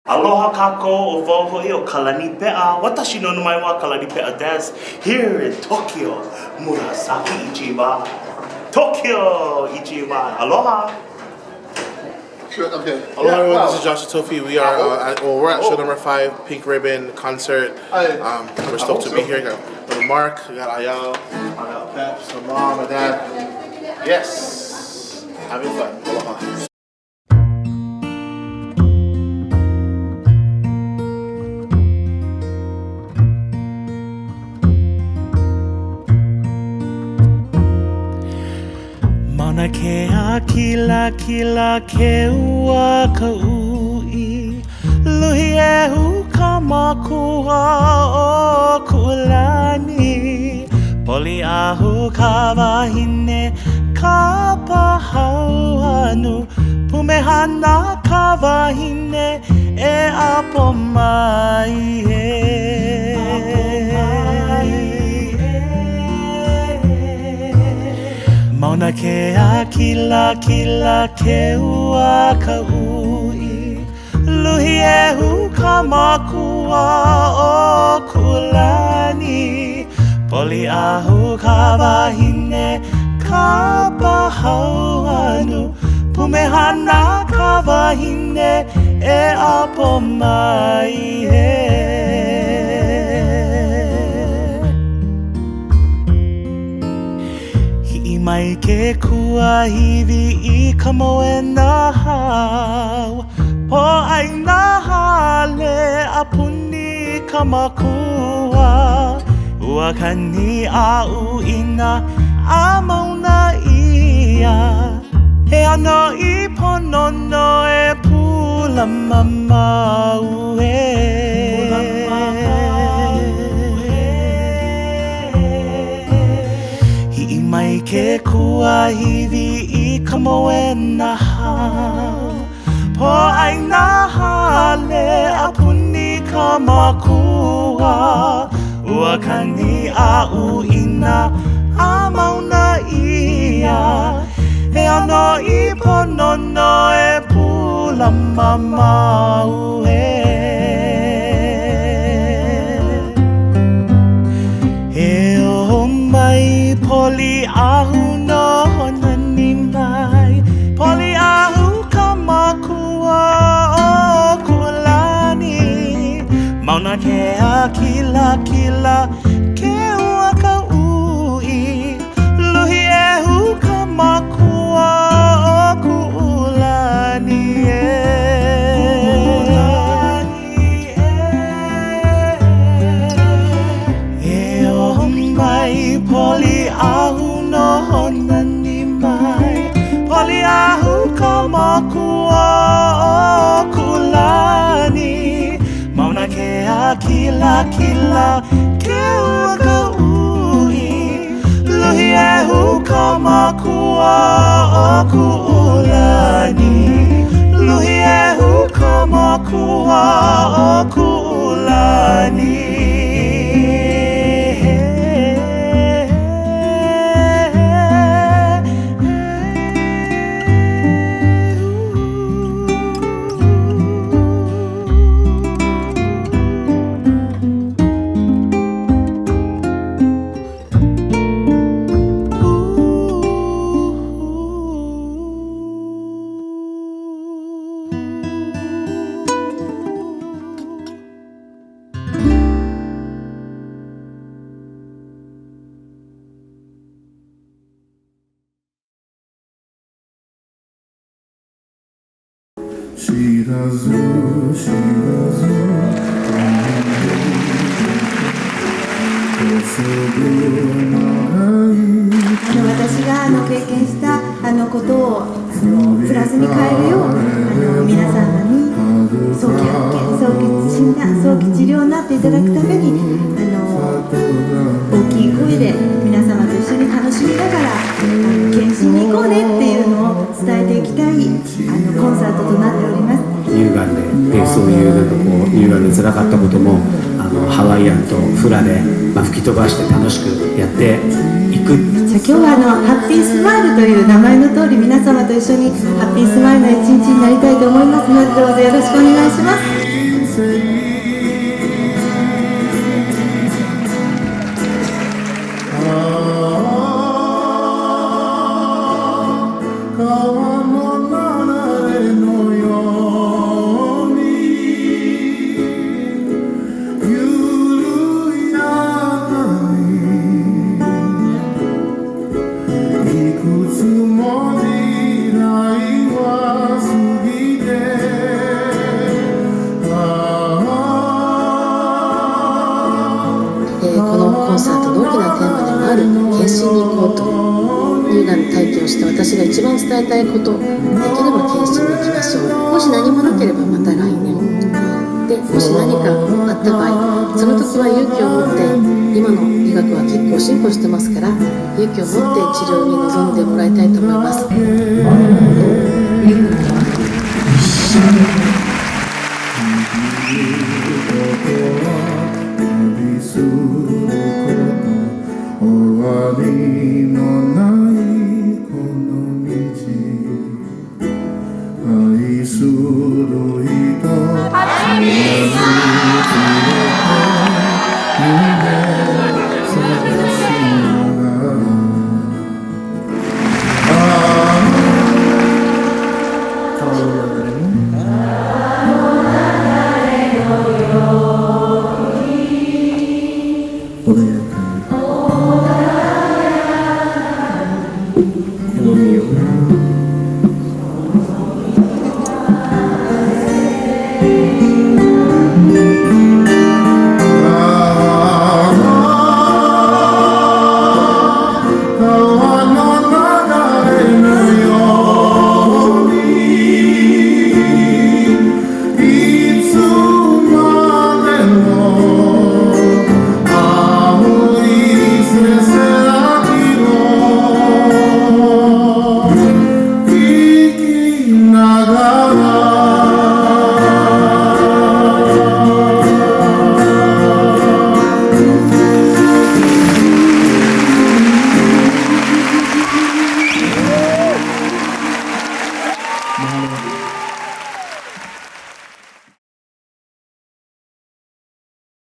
Aloha kako o vohoi o Kalani pea. Watashi no namae wa Kalani pea desu. Here in Tokyo, Murasaki Ichiba. Tokyo Ichiba. Aloha. Okay. Aloha everyone, this is Josh Tofi. We are we're at show number 5, Pink Ribbon concert. We're stoked to be here. We got Mark, we got Ayal, I got Peps, my mom, my dad. Yes, having fun. Aloha. Mauna kea kila kila ke ua ka ui Luhiehu ka makua o Kulani Poli'ahu ka wahine ka pahau anu Pumehana ka wahine e apo mai Mauna kea kila kila ke ua ka ui Luhiehu ka makua o Kulani Poli'ahu ka wahine ka pahau anu Pumehana ka wahine e apo mai Mai ke kua hiwi I ka moe na hau Po ai na hale a puni ka makua Ua kani a uina a mauna ia He ano I ponono e pula mamau Mai ke kua hiwi I ka moe na hau Po ai na hale a puni ka makua Ua kani a uina a mauna ia He ano I ponono e pula mamau Poli'ahu no nani mai Poli'ahu ka makua o Kulani Mauna kea kila kila ke ua ka ui Luhiehu ka makua o Kulani Poli'ahu no nani mai Poli'ahu ka makua o Kulani Mauna kea kila kila ke ua ka ui Luhiehu ka makua o Kulani Luhiehu ka makua o Kulani私が経験したことをプラスに変えるよう皆様に早期発見、早期診断、早期治療になっていただくために大きい声で皆様と一緒に楽しみながら検診に行こうねっていうのを伝えていきたいコンサートとなっております。乳がんで、そういう乳がんで辛かったこともハワイアンとフラで、吹き飛ばして楽しくやっていく。じゃあ今日はハッピースマイルという名前の通り皆様と一緒にハッピースマイルの一日になりたいと思いますのでどうぞよろしくお願いします。コンサートの大きなテーマでもある検診に行こうと、乳がん体験をした私が一番伝えたいこと、できれば検診に行きましょう。もし何もなければまた来年で、もし何かあった場合、その時は勇気を持って、今の医学は結構進歩してますから、勇気を持って治療に臨んでもらいたいと思います。